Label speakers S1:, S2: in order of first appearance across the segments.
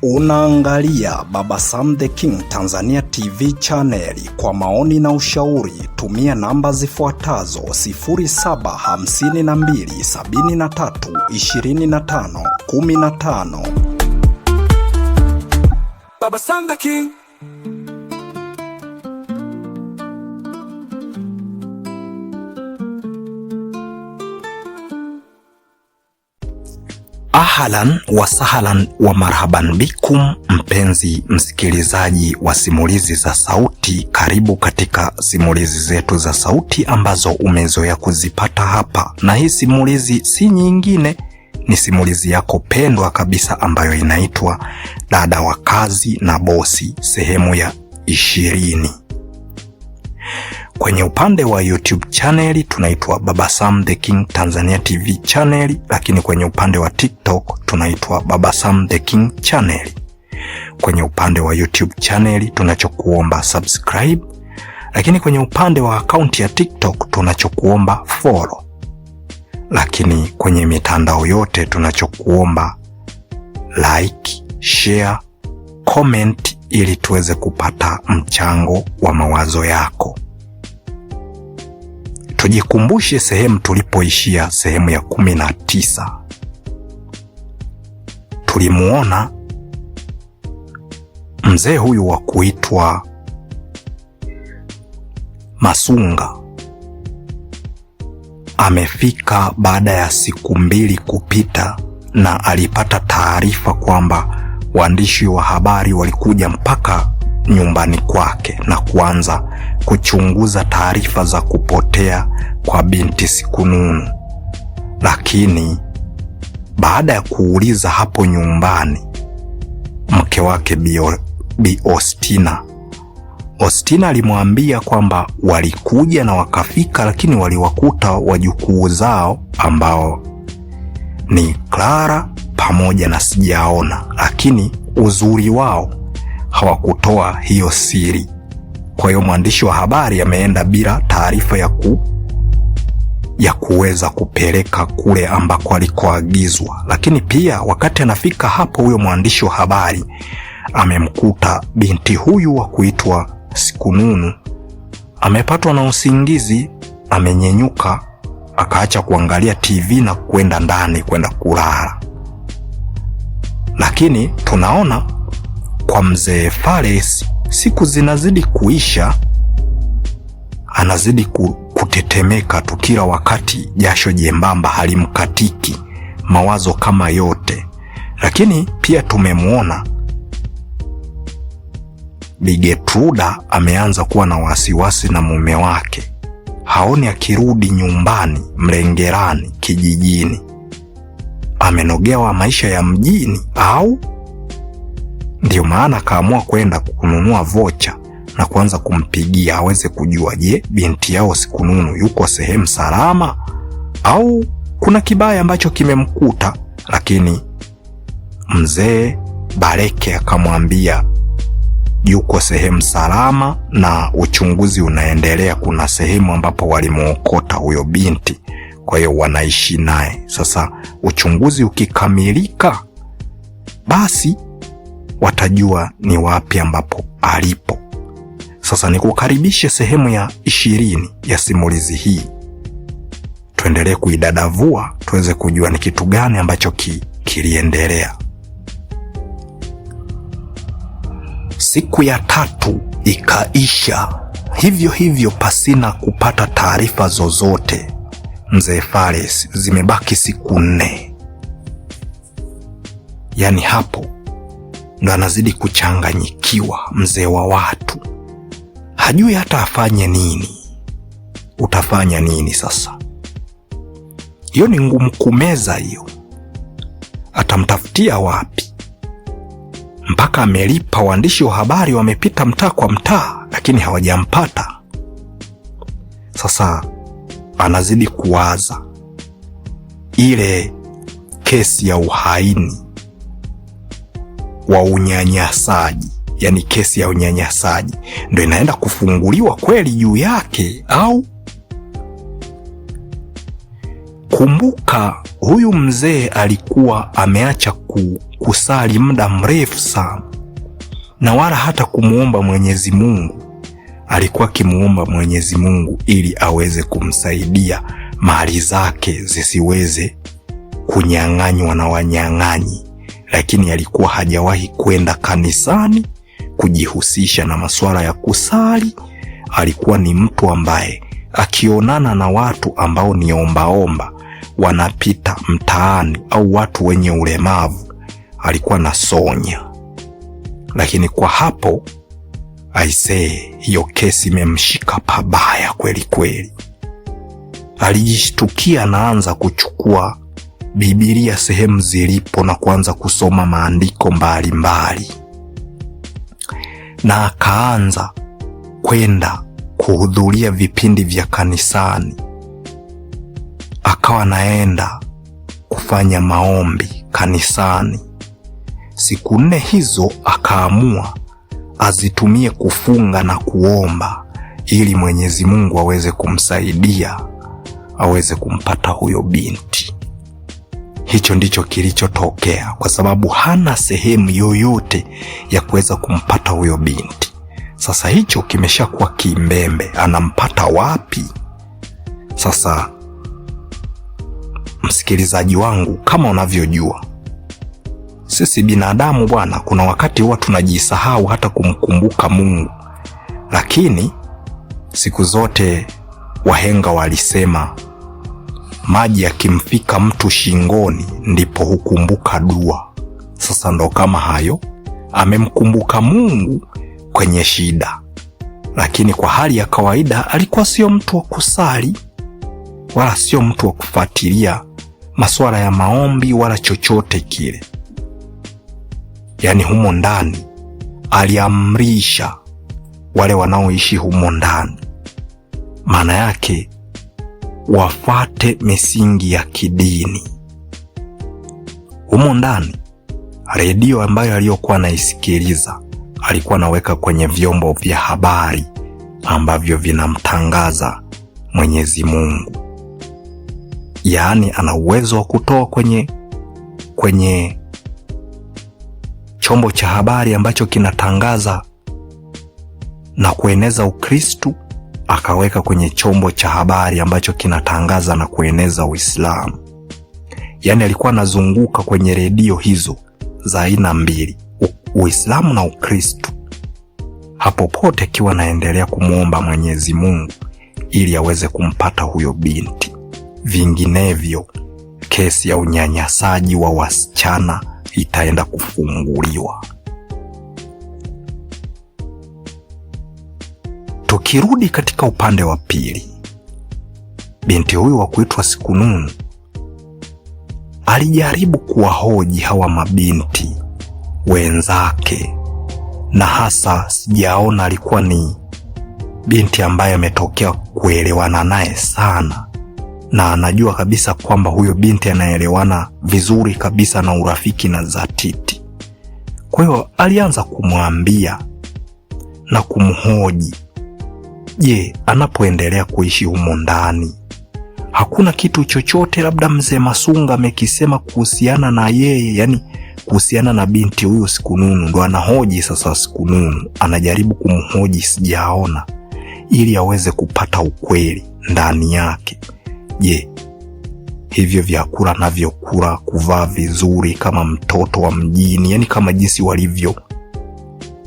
S1: Unaangalia Baba Sam the King Tanzania TV channel. Kwa maoni na ushauri tumia namba zifuatazo 0752732515. Baba Sam the King. Ahlan wa sahlan wa marhaban bikum, mpenzi msikilizaji wa simulizi za sauti. Karibu katika simulizi zetu za sauti ambazo umezoea kuzipata hapa, na hii simulizi si nyingine, ni simulizi yako pendwa kabisa ambayo inaitwa Dada wa Kazi na Bosi sehemu ya 20. Kwenye upande wa YouTube channel tunaitwa Baba Sam the King Tanzania TV channel, lakini kwenye upande wa TikTok tunaitwa Baba Sam the King channel. Kwenye upande wa YouTube channel tunachokuomba subscribe, lakini kwenye upande wa akaunti ya TikTok tunachokuomba follow. Lakini kwenye mitandao yote tunachokuomba like, share, comment ili tuweze kupata mchango wa mawazo yako. Tujikumbushe sehemu tulipoishia, sehemu ya 19. Tulimuona mzee huyu wa kuitwa Masunga amefika baada ya siku 2 kupita, na alipata taarifa kwamba waandishi wa habari walikuja mpaka nyumbani kwake na kuanza kuchunguza taarifa za kupotea kwa binti Sikununu. Lakini baada ya kuuliza hapo nyumbani, mke wake Bi Ostina alimwambia kwamba walikuja na wakafika, lakini waliwakuta wajukuu zao ambao ni Clara pamoja na Sijaona, lakini uzuri wao hawakutoa hiyo siri. Kwa hiyo mwandishi wa habari ameenda bila taarifa ya kuweza kupeleka kule ambako alikoagizwa. Lakini pia wakati anafika hapo, huyo mwandishi wa habari amemkuta binti huyu wa kuitwa Sikununu amepatwa na usingizi, amenyenyuka, akaacha kuangalia TV na kwenda ndani kwenda kulala. Lakini tunaona kwa mzee Fares siku zinazidi kuisha, anazidi kutetemeka tu kila wakati, jasho jembamba halimkatiki, mawazo kama yote. Lakini pia tumemuona Bi Getruda ameanza kuwa na wasiwasi na mume wake, haoni akirudi nyumbani Mlengerani kijijini. Amenogewa maisha ya mjini au ndio maana kaamua kwenda kununua vocha na kuanza kumpigia aweze kujua, je, binti yao Sikununu yuko sehemu salama au kuna kibaya ambacho kimemkuta. Lakini mzee Bareke akamwambia yuko sehemu salama na uchunguzi unaendelea, kuna sehemu ambapo walimuokota huyo binti, kwa hiyo wanaishi naye. Sasa uchunguzi ukikamilika, basi watajua ni wapi ambapo alipo. Sasa nikukaribishe sehemu ya 20 ya simulizi hii, tuendelee kuidadavua tuweze kujua ni kitu gani ambacho kiliendelea. Siku ya 3 ikaisha hivyo hivyo pasina kupata taarifa zozote mzee Fares. Zimebaki siku 4. Yaani hapo ndo anazidi kuchanganyikiwa mzee wa watu, hajui hata afanye nini. Utafanya nini sasa? Hiyo ni ngumu kumeza hiyo. Atamtafutia wapi? Mpaka amelipa, waandishi wa habari wamepita mtaa kwa mtaa, lakini hawajampata. Sasa anazidi kuwaza ile kesi ya uhaini wa unyanyasaji, yani kesi ya unyanyasaji ndio inaenda kufunguliwa kweli juu yake, au Kumbuka huyu mzee alikuwa ameacha kusali muda mrefu sana, na wala hata kumuomba Mwenyezi Mungu. Alikuwa akimuomba Mwenyezi Mungu ili aweze kumsaidia mali zake zisiweze kunyang'anywa na wanyang'anyi, lakini alikuwa hajawahi kwenda kanisani kujihusisha na masuala ya kusali. Alikuwa ni mtu ambaye akionana na watu ambao ni ombaomba wanapita mtaani au watu wenye ulemavu alikuwa na sonya. Lakini kwa hapo aisee, hiyo kesi imemshika pabaya kweli kweli. Alijishtukia anaanza kuchukua Biblia sehemu zilipo na kuanza kusoma maandiko mbalimbali, na akaanza kwenda kuhudhuria vipindi vya kanisani. Akawa naenda kufanya maombi kanisani. Siku 4 hizo akaamua azitumie kufunga na kuomba ili Mwenyezi Mungu aweze kumsaidia aweze kumpata huyo binti. Hicho ndicho kilichotokea, kwa sababu hana sehemu yoyote ya kuweza kumpata huyo binti. Sasa hicho kimeshakuwa kimbembe, anampata wapi? Sasa msikilizaji wangu, kama unavyojua sisi binadamu bwana, kuna wakati huwa tunajisahau hata kumkumbuka Mungu. Lakini siku zote wahenga walisema maji yakimfika mtu shingoni ndipo hukumbuka dua. Sasa ndo kama hayo, amemkumbuka Mungu kwenye shida, lakini kwa hali ya kawaida alikuwa sio mtu wa kusali wala sio mtu wa kufuatilia masuala ya maombi wala chochote kile. Yaani humo ndani aliamrisha wale wanaoishi humo ndani, maana yake wafate misingi ya kidini. Humo ndani redio ambayo aliyokuwa anaisikiliza alikuwa anaweka kwenye vyombo vya habari ambavyo vinamtangaza Mwenyezi Mungu. Yaani ana uwezo wa kutoa kwenye chombo cha habari ambacho kinatangaza na kueneza Ukristo, akaweka kwenye chombo cha habari ambacho kinatangaza na kueneza Uislamu. Yaani alikuwa anazunguka kwenye redio hizo za aina mbili, Uislamu na Ukristo, hapo pote akiwa anaendelea kumuomba Mwenyezi Mungu ili aweze kumpata huyo binti. Vinginevyo kesi ya unyanyasaji wa wasichana itaenda kufunguliwa. Tukirudi katika upande wa pili, binti huyu wa kuitwa Sikununu alijaribu kuwahoji hawa mabinti wenzake, na hasa sijaona alikuwa ni binti ambaye ametokea kuelewana naye sana, na anajua kabisa kwamba huyo binti anaelewana vizuri kabisa na urafiki na zatiti. Kwa hiyo alianza kumwambia na kumhoji, je, anapoendelea kuishi humo ndani hakuna kitu chochote labda mzee Masunga amekisema kuhusiana na yeye, yani kuhusiana na binti huyo Sikununu? Ndo anahoji sasa. Sikununu anajaribu kumhoji sijaona, ili aweze kupata ukweli ndani yake. Je, hivyo vyakula anavyokula, kuvaa vizuri kama mtoto wa mjini, yani kama jinsi walivyo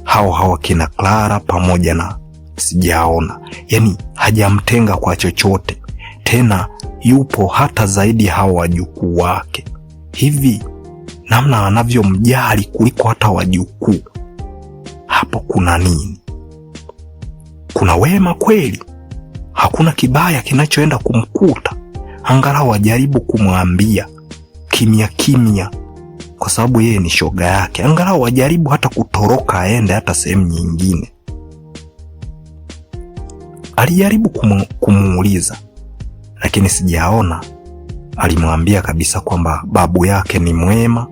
S1: hawa kina Clara pamoja na sijaona, yani hajamtenga kwa chochote, tena yupo hata zaidi hawa wajukuu wake. Hivi namna anavyomjali kuliko hata wajukuu, hapo kuna nini? Kuna wema kweli? Hakuna kibaya kinachoenda kumkuta? Angalau wajaribu kumwambia kimya kimya, kwa sababu yeye ni shoga yake. Angalau wajaribu hata kutoroka aende hata sehemu nyingine. Alijaribu kumuuliza, lakini sijaona alimwambia kabisa kwamba babu yake ni mwema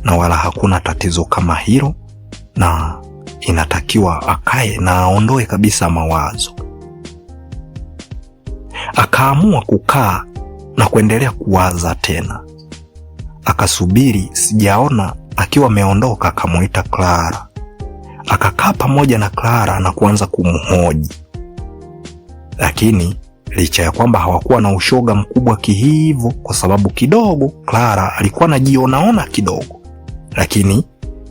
S1: na wala hakuna tatizo kama hilo, na inatakiwa akae na aondoe kabisa mawazo. Akaamua kukaa na kuendelea kuwaza tena. Akasubiri sijaona akiwa ameondoka, akamuita Clara. Akakaa pamoja na Clara na kuanza kumhoji. Lakini licha ya kwamba hawakuwa na ushoga mkubwa kihivo, kwa sababu kidogo Clara alikuwa anajionaona kidogo, lakini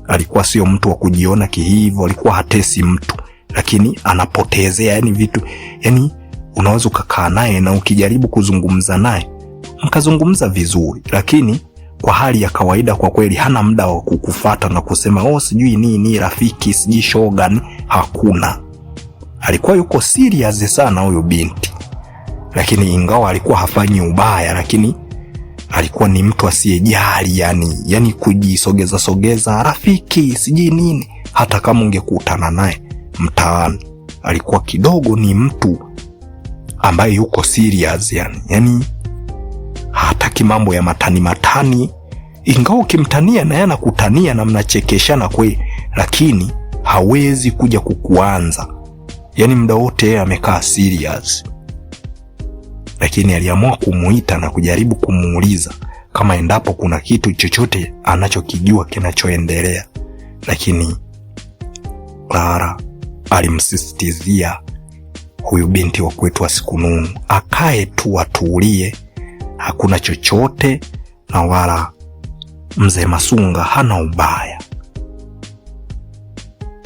S1: alikuwa sio mtu wa kujiona kihivo, alikuwa hatesi mtu, lakini anapotezea vitu. Unaweza ukakaa naye na ukijaribu kuzungumza naye mkazungumza vizuri, lakini kwa hali ya kawaida kwa kweli hana muda wa kukufuata na kusema sijui nini rafiki, sijui shoga. Hakuna. Alikuwa yuko serious sana huyo binti. Lakini ingawa alikuwa hafanyi ubaya, lakini alikuwa ni mtu asiyejali, yani kujisogeza sogeza, rafiki sijui nini. Hata kama ungekutana naye mtaani, alikuwa kidogo ni mtu ambaye yuko serious, yani hataki mambo ya matani. Ingawa ukimtania na yana kutania na mnachekeshana kweli, lakini hawezi kuja kukuanza. Muda wote amekaa serious. Lakini aliamua kumuita na kujaribu kumuuliza kama endapo kuna kitu chochote anachokijua kinachoendelea. Lakini Clara alimsisitizia huyu binti wa kwetu Sikununu akae tu, atulie, hakuna chochote, na wala mzee Masunga hana ubaya.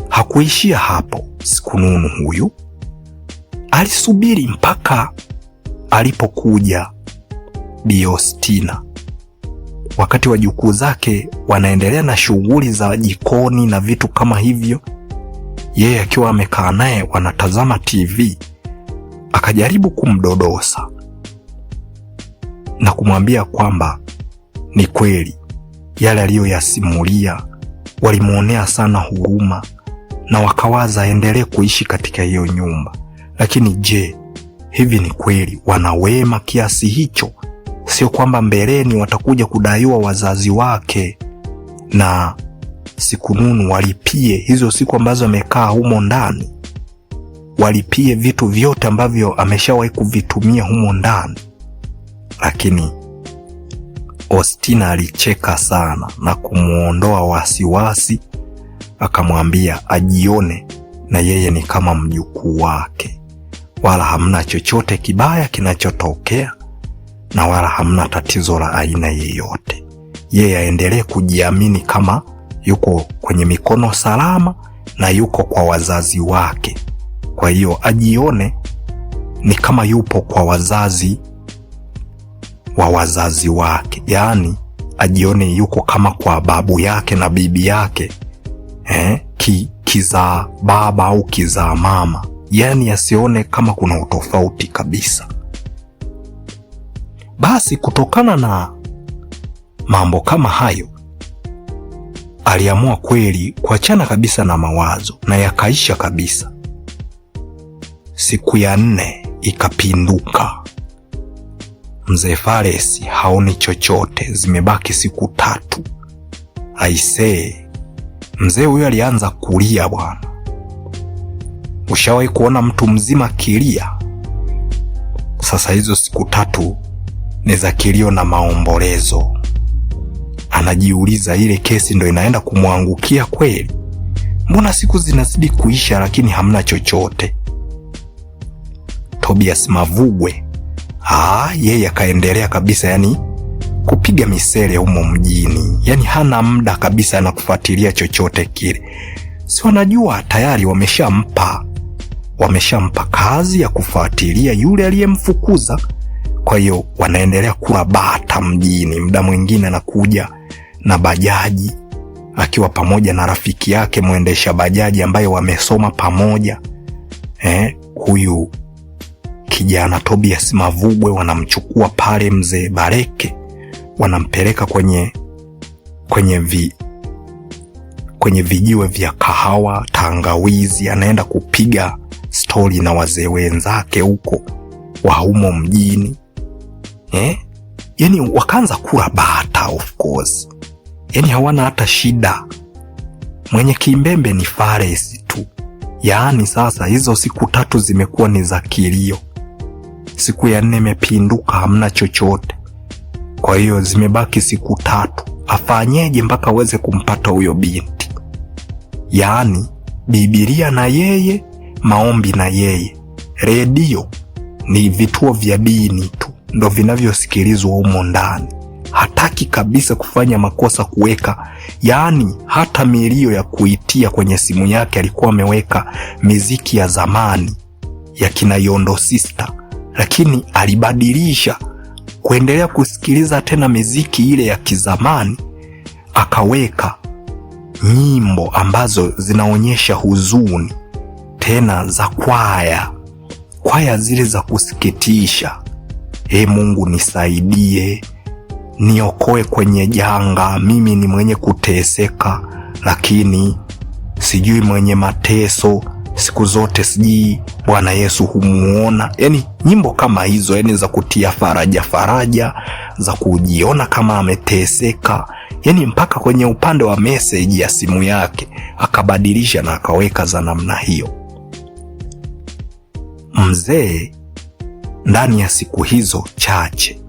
S1: Hakuishia hapo. Sikununu huyu alisubiri mpaka alipokuja Bi Ostina. Wakati wajukuu zake wanaendelea na shughuli za jikoni na vitu kama hivyo, yeye akiwa amekaa naye wanatazama TV, akajaribu kumdodosa na kumwambia kwamba ni kweli yale aliyoyasimulia walimuonea sana huruma na wakawaza aendelee kuishi katika hiyo nyumba. Lakini je, hivi ni kweli wana wema kiasi hicho? Sio kwamba mbeleni watakuja kudaiwa wazazi wake na Sikununu walipie hizo siku ambazo amekaa humo ndani, walipie vitu vyote ambavyo ameshawahi kuvitumia humo ndani. Lakini Ostina alicheka sana na kumuondoa wasiwasi, akamwambia ajione na yeye ni kama mjukuu wake, wala hamna chochote kibaya kinachotokea na wala hamna tatizo la aina yeyote. Yeye aendelee kujiamini kama yuko kwenye mikono salama na yuko kwa wazazi wake. Kwa hiyo ajione ni kama yupo kwa wazazi wa wazazi wake, ajione yuko kama kwa babu yake na bibi yake, kizaa baba au kizaa mama, asione kama kuna utofauti kabisa. Basi kutokana na mambo kama hayo, aliamua kweli kuachana kabisa na mawazo na yakaisha kabisa. Siku ya 4 ikapinduka. Mzee Faresi haoni chochote, zimebaki siku 3. Aisee, mzee huyo alianza kulia bwana. Ushawahi kuona mtu mzima kilia? Sasa hizo siku 3 ni za kilio na maombolezo. Anajiuliza ile kesi ndo inaenda kumwangukia kweli? Mbona siku zinazidi kuisha lakini hamna chochote? Tobias Mavugwe yeye akaendelea kabisa kupiga misele humo mjini. Hana muda kabisa na kufuatilia chochote kile. Si wanajua tayari wameshampa kazi ya kufuatilia yule aliyemfukuza. Kwa hiyo wanaendelea kula bata mjini. Muda mwingine anakuja na bajaji akiwa pamoja na rafiki yake mwendesha bajaji ambaye wamesoma pamoja. Huyu kijana Tobias Mavugwe wanamchukua pale mzee Bareke, wanampeleka kwenye vijiwe vya kahawa, tangawizi, anaenda kupiga stori na wazee wenzake huko wa humo mjini. Wakaanza kula bata of course. Hawana hata shida. Mwenye kimbembe ni Faresi tu. Sasa hizo siku 3 zimekuwa ni za kilio. siku ya 4 imepinduka, hamna chochote. Kwa hiyo zimebaki siku 3. Afanyeje mpaka aweze kumpata huyo binti? Yaani Biblia na yeye, maombi na yeye, redio ni vituo vya dini tu ndo vinavyosikilizwa humo ndani. Hataki kabisa kufanya makosa kuweka, yaani hata milio ya kuitia kwenye simu yake alikuwa ameweka miziki ya zamani ya kina Yondo Sister, lakini alibadilisha kuendelea kusikiliza tena miziki ile ya kizamani, akaweka nyimbo ambazo zinaonyesha huzuni, tena za kwaya zile za kusikitisha. Mungu nisaidie, niokoe kwenye janga, mimi ni mwenye kuteseka, lakini sijui mwenye mateso siku zote, sijui Bwana Yesu humuona. Yani nyimbo kama hizo, yani za kutia faraja, za kujiona kama ameteseka. Yani mpaka kwenye upande wa message ya simu yake akabadilisha na akaweka za namna hiyo. Mzee ndani ya siku hizo chache,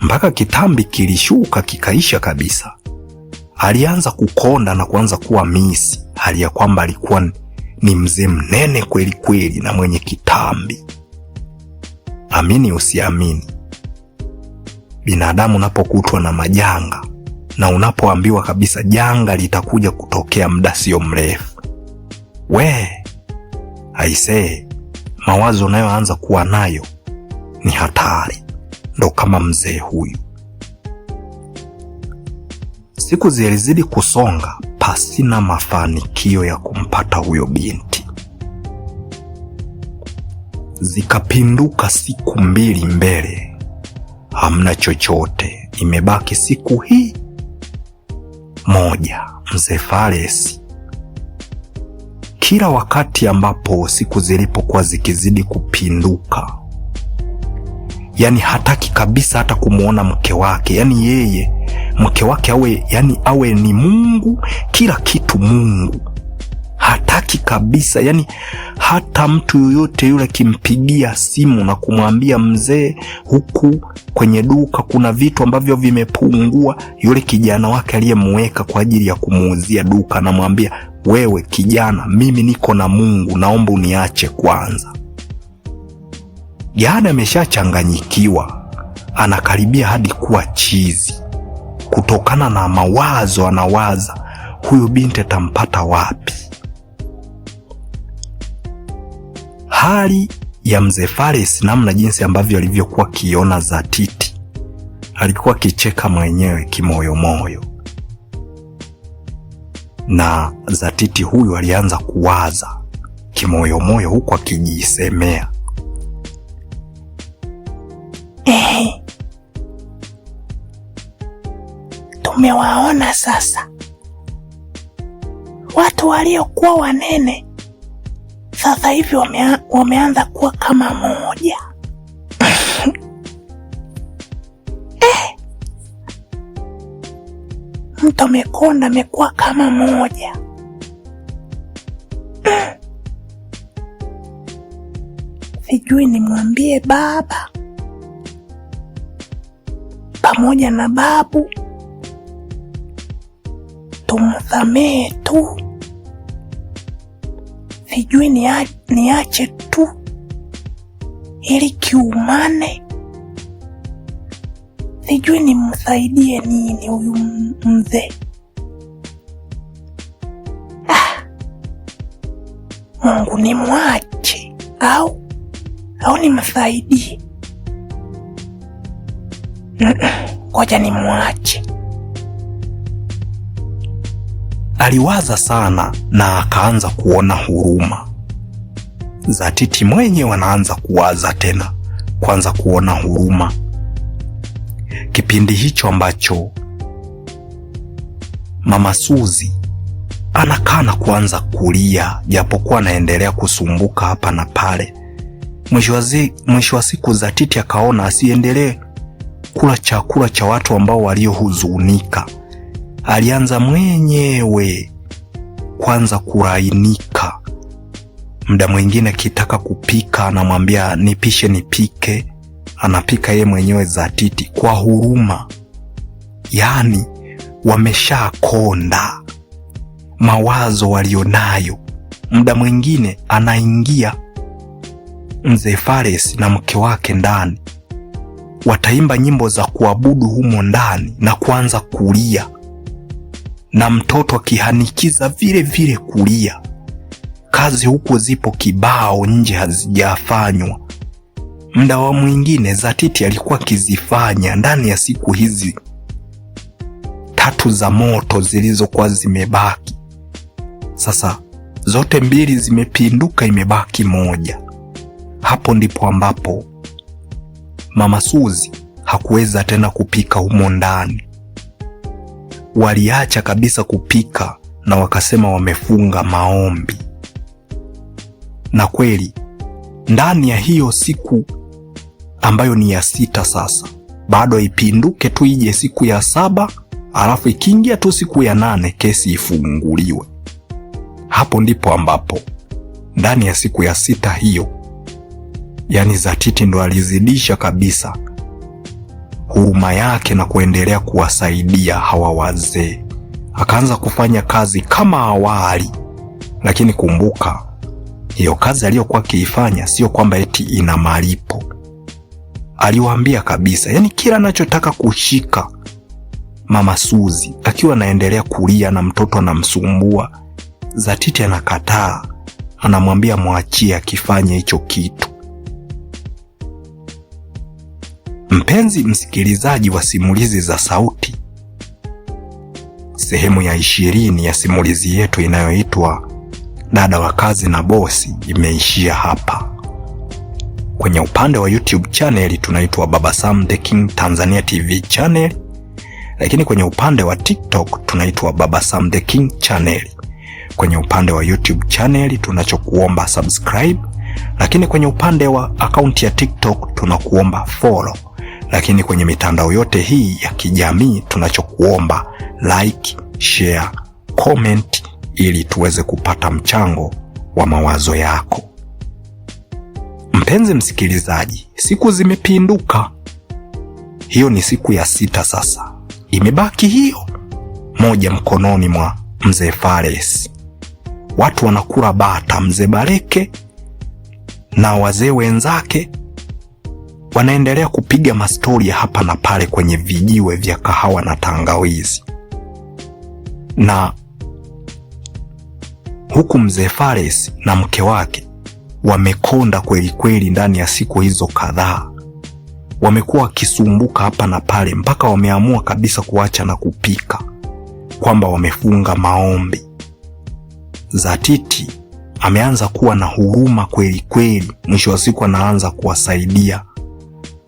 S1: mpaka kitambi kilishuka kikaisha kabisa, alianza kukonda na kuanza kuwa misi, hali ya kwamba alikuwa ni mzee mnene kweli kweli na mwenye kitambi. Amini usiamini, binadamu unapokutwa na majanga na unapoambiwa kabisa janga litakuja kutokea muda sio mrefu, aisee, mawazo unayoanza kuwa nayo ni hatari. Ndo kama mzee huyu. Siku zilizidi kusonga pasina mafanikio ya kumpata huyo binti. Zikapinduka siku 2 mbele, hamna chochote. Imebaki siku hii moja. Mzee Fares kila wakati ambapo siku zilipokuwa zikizidi kupinduka, yani hataki kabisa hata kumuona mke wake. Yani yeye mke wake awe ni Mungu, kila kitu Mungu. Hataki kabisa, yani hata mtu yoyote yule kimpigia simu na kumwambia mzee, huku kwenye duka kuna vitu ambavyo vimepungua, yule kijana wake aliyemweka kwa ajili ya kumuuzia duka anamwambia, wewe kijana, mimi niko na Mungu, naomba uniache kwanza. Jana ameshachanganyikiwa, anakaribia hadi kuwa chizi kutokana na mawazo. Anawaza huyo binti atampata wapi? Hali ya mzee Fares, namna jinsi ambavyo alivyokuwa kiona Zatiti, alikuwa kicheka mwenyewe kimoyomoyo, na Zatiti huyu alianza kuwaza kimoyomoyo huku akijisemea, tumewaona sasa watu waliokuwa wanene sasa hivi wameanza kuwa kama moja. Mtu amekonda amekuwa kama moja. Sijui nimwambie baba pamoja na babu tumsamehe tu, sijui niache tu ili kiumane, sijui nimsaidie nini huyu mzee. Mungu nimwache au nimsaidie? Ngoja nimwache. Aliwaza sana na akaanza kuona huruma. Zatiti mwenyewe anaanza kuwaza tena, kwanza kuona huruma. Kipindi hicho ambacho Mama Suzi anakana kuanza kulia, japokuwa anaendelea kusumbuka hapa na pale. Mwisho wa siku Zatiti akaona asiendelee kula chakula cha watu ambao waliohuzunika. Alianza mwenyewe kwanza kulainika. Muda mwingine akitaka kupika anamwambia nipishe nipike, anapika yeye mwenyewe Zatiti kwa huruma. Yaani wameshakonda mawazo walionayo. Muda mwingine anaingia Mzee Fares na mke wake ndani, wataimba nyimbo za kuabudu humo ndani na kuanza kulia, na mtoto akihanikiza vile vile kulia. Kazi huko zipo kibao nje hazijafanywa. Muda wa mwingine Zatiti alikuwa akizifanya ndani ya siku hizi 3 za moto zilizokuwa zimebaki. Sasa zote 2 zimepinduka, imebaki moja. Hapo ndipo ambapo Mama Suzi hakuweza tena kupika humo ndani. Waliacha kabisa kupika na wakasema wamefunga maombi. Na kweli ndani ya hiyo siku ambayo ni ya 6 sasa, bado ipinduke tu ije siku ya 7, alafu ikiingia tu siku ya 8 kesi ifunguliwe. Hapo ndipo ambapo ndani ya siku ya 6 hiyo, yani Zatiti ndo alizidisha kabisa huruma yake na kuendelea kuwasaidia hawa wazee. Akaanza kufanya kazi kama awali, lakini kumbuka hiyo kazi aliyokuwa akiifanya sio kwamba eti ina malipo. Aliwaambia kabisa, yani kila anachotaka kushika Mama Suzi akiwa anaendelea kulia na mtoto anamsumbua, Zatiti anakataa, anamwambia mwachie akifanye hicho kitu. Mpenzi msikilizaji wa simulizi za sauti, sehemu ya 20 ya simulizi yetu inayoitwa Dada wa Kazi na Bosi imeishia hapa. Kwenye upande wa YouTube channel tunaitwa Baba Sam The King Tanzania TV channel, lakini kwenye upande wa TikTok tunaitwa Baba Sam The King channel. Kwenye upande wa YouTube channel tunachokuomba subscribe, lakini kwenye upande wa akaunti ya TikTok tunakuomba follow. Lakini kwenye mitandao yote hii ya kijamii tunachokuomba like, share, comment ili tuweze kupata mchango wa mawazo yako. Mpenzi msikilizaji, siku zimepinduka. Hiyo ni siku ya 6 sasa. Imebaki hiyo moja mkononi mwa Mzee Fares. Watu wanakula bata. Mzee Bareke na wazee wenzake wanaendelea kupiga mastori hapa na pale kwenye vijiwe vya kahawa na tangawizi. Na huku Mzee Fares na mke wake wamekonda kweli kweli. Ndani ya siku hizo kadhaa wamekuwa wakisumbuka hapa na pale mpaka wameamua kabisa kuacha na kupika, kwamba wamefunga maombi. Zatiti ameanza kuwa na huruma kweli kweli. Mwisho wa siku anaanza kuwasaidia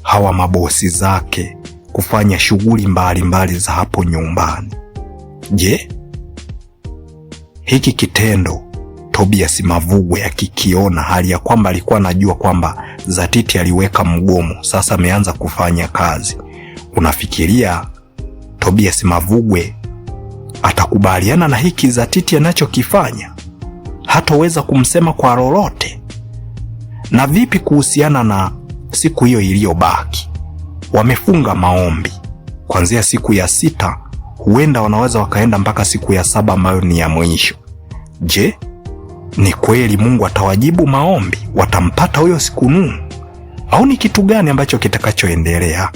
S1: hawa mabosi zake kufanya shughuli mbalimbali za hapo nyumbani. Je, hiki kitendo Tobias Mavugwe akikiona, hali ya kwamba alikuwa anajua kwamba Zatiti aliweka mgomo, sasa ameanza kufanya kazi, unafikiria Tobias Mavugwe atakubaliana na hiki Zatiti anachokifanya? Hataweza kumsema kwa lolote? Na vipi kuhusiana na siku hiyo iliyobaki? Wamefunga maombi kuanzia siku ya 6, huenda wanaweza wakaenda mpaka siku ya 7 ambayo ni ya mwisho. Je, ni kweli Mungu atawajibu maombi? Watampata huyo siku nunu? Au ni kitu gani ambacho kitakachoendelea?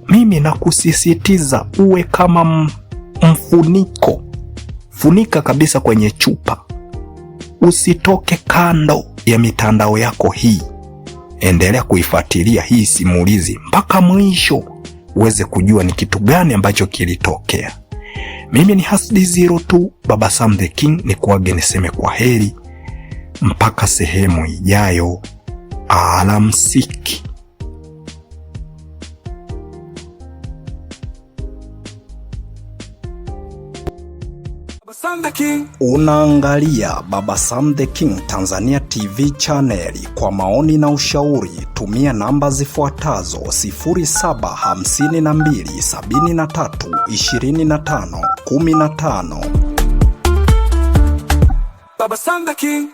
S1: Mimi nakusisitiza uwe kama mfuniko. Funika kabisa kwenye chupa. Usitoke kando ya mitandao yako hii. Endelea kuifuatilia hii simulizi mpaka mwisho uweze kujua ni kitu gani ambacho kilitokea. Mimi ni Hasdi02 Baba Sam The King, ni kuage niseme kwa heri mpaka sehemu ijayo. Alamsiki. Unaangalia Baba Sam The King Tanzania TV channel. Kwa maoni na ushauri tumia namba zifuatazo: 0752732515. Baba Sam The King.